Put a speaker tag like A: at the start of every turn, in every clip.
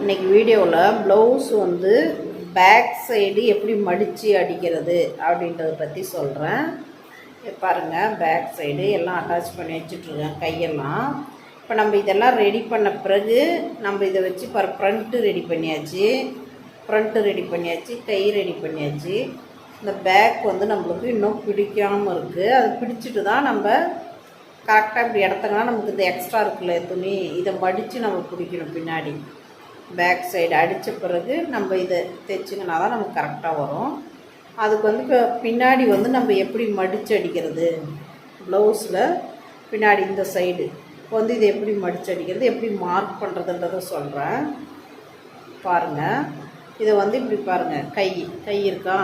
A: இன்றைக்கி வீடியோவில் ப்ளவுஸ் வந்து பேக் சைடு எப்படி மடித்து அடிக்கிறது அப்படின்றத பற்றி சொல்கிறேன். பாருங்கள், பேக் சைடு எல்லாம் அட்டாச் பண்ணி வச்சுட்ருக்கேன் கையெல்லாம். இப்போ நம்ம இதெல்லாம் ரெடி பண்ண பிறகு நம்ம இதை வச்சு ஃப்ரண்ட்டு ரெடி பண்ணியாச்சு, கை ரெடி பண்ணியாச்சு. இந்த பேக் வந்து நம்மளுக்கு இன்னும் பிடிக்காமல் இருக்குது. அது பிடிச்சிட்டு தான் நம்ம கரெக்டாக இப்படி இடத்துக்குனா நமக்கு இந்த எக்ஸ்ட்ரா இருக்குல்ல துணி, இதை மடித்து நம்ம பிடிக்கணும். பின்னாடி பேக் சைடு அடித்த பிறகு நம்ம இதை தைச்சிங்கன்னா தான் நமக்கு கரெக்டாக வரும். அதுக்கு வந்து இப்போ பின்னாடி வந்து நம்ம எப்படி மடித்து அடிக்கிறது, ப்ளவுஸில் பின்னாடி இந்த சைடு இப்போ வந்து இதை எப்படி மடித்து அடிக்கிறது, எப்படி மார்க் பண்ணுறதுன்றதை சொல்கிறேன். பாருங்கள், இதை வந்து இப்படி பாருங்கள், கை இருக்கா,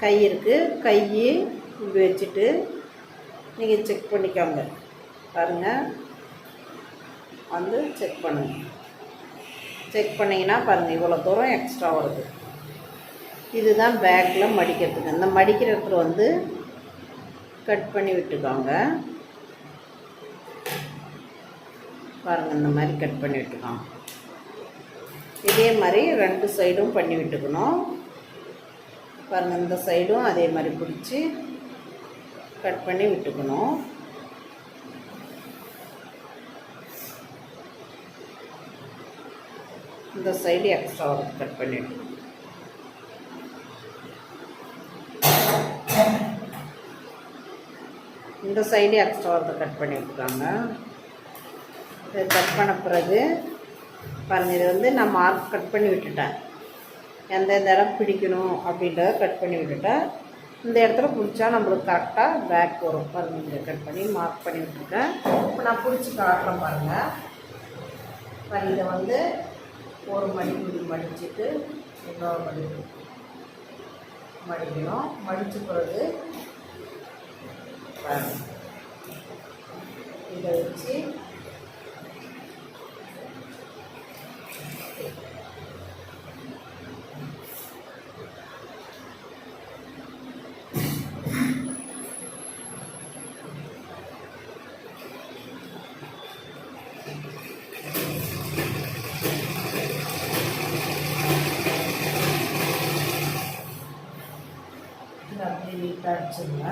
A: கை இருக்குது, கை இப்படி வச்சுட்டு நீங்கள் செக் பண்ணிக்கோங்க. பாருங்கள், வந்து செக் பண்ணுங்கள். செக் பண்ணிங்கன்னா பாருங்கள், இவ்வளோ தூரம் எக்ஸ்ட்ரா வருது. இதுதான் பேக்கில் மடிக்கிறதுக்கு. இந்த மடிக்கிற இடத்துல வந்து கட் பண்ணி விட்டுக்கோங்க. பாருங்கள், இந்த மாதிரி கட் பண்ணி விட்டுக்கோங்க. இதே மாதிரி 2 சைடும் பண்ணி விட்டுக்கணும். பாருங்கள், இந்த சைடும் அதே மாதிரி பிடிச்சி கட் பண்ணி விட்டுக்கணும். இந்த சைடு எக்ஸ்ட்ரா வருது, கட் பண்ணிவிட்டு இந்த சைடு எக்ஸ்ட்ரா வருது, கட் பண்ணி விட்டுருக்காங்க. இது கட் பண்ண பிறகு பாருங்கள், இது வந்து நான் மார்க் கட் பண்ணி விட்டுட்டேன். எந்தெந்த இடம் பிடிக்கணும் அப்படின்றத கட் பண்ணி விட்டுட்டேன். இந்த இடத்துல பிடிச்சா நம்மளுக்கு கரெக்டாக பேக் வரும். பாருங்கள், இங்கே கட் பண்ணி மார்க் பண்ணி விட்டுருக்கேன். இப்போ நான் பிடிச்சி காட்டுறேன் பாருங்கள். இதை வந்து ஒரு மடிப்பு மடிச்சுட்டு இன்னொரு மடிப்பு மடிக்கணும். மடித்த பிறகு இதை வச்சு அப்படி நீட்டாக அடிச்சுங்க.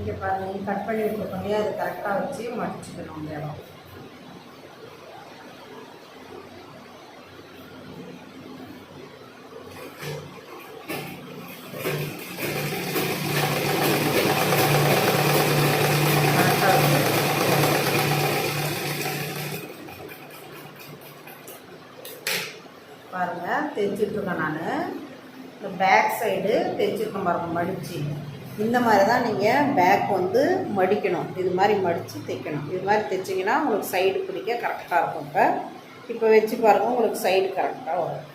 A: இங்கே பாருங்கள், கட் பண்ணி விட்டுருக்கோங்க. அது கரெக்டாக வச்சு மடிச்சுக்கணும். அந்த இடம் பாருங்கள், தைச்சிட்ருக்கேன். நான் இந்த பேக் சைடு தைச்சிருக்கேன் பாருங்கள், மடித்து. இந்த மாதிரி தான் நீங்கள் பேக் வந்து மடிக்கணும். இது மாதிரி மடித்து தைக்கணும். இது மாதிரி தைச்சிங்கன்னா உங்களுக்கு சைடு பிடிக்க கரெக்டாக இருக்கும். இப்போ வச்சு பாருங்கள், உங்களுக்கு சைடு கரெக்டாக வரும்.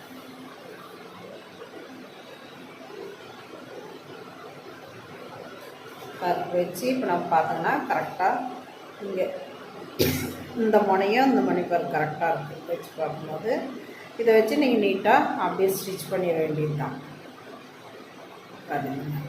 A: வச்சு இப்போ நம்ம பார்த்தோம்னா கரெக்டாக இங்கே இந்த முனையும் இந்த முனைப்பர் கரெக்டாக இருக்குது. வச்சு பார்க்கும்போது இதை வச்சு நீங்கள் நீட்டாக அப்படியே ஸ்டிச் பண்ணிட வேண்டியது தான். பாருங்கள்.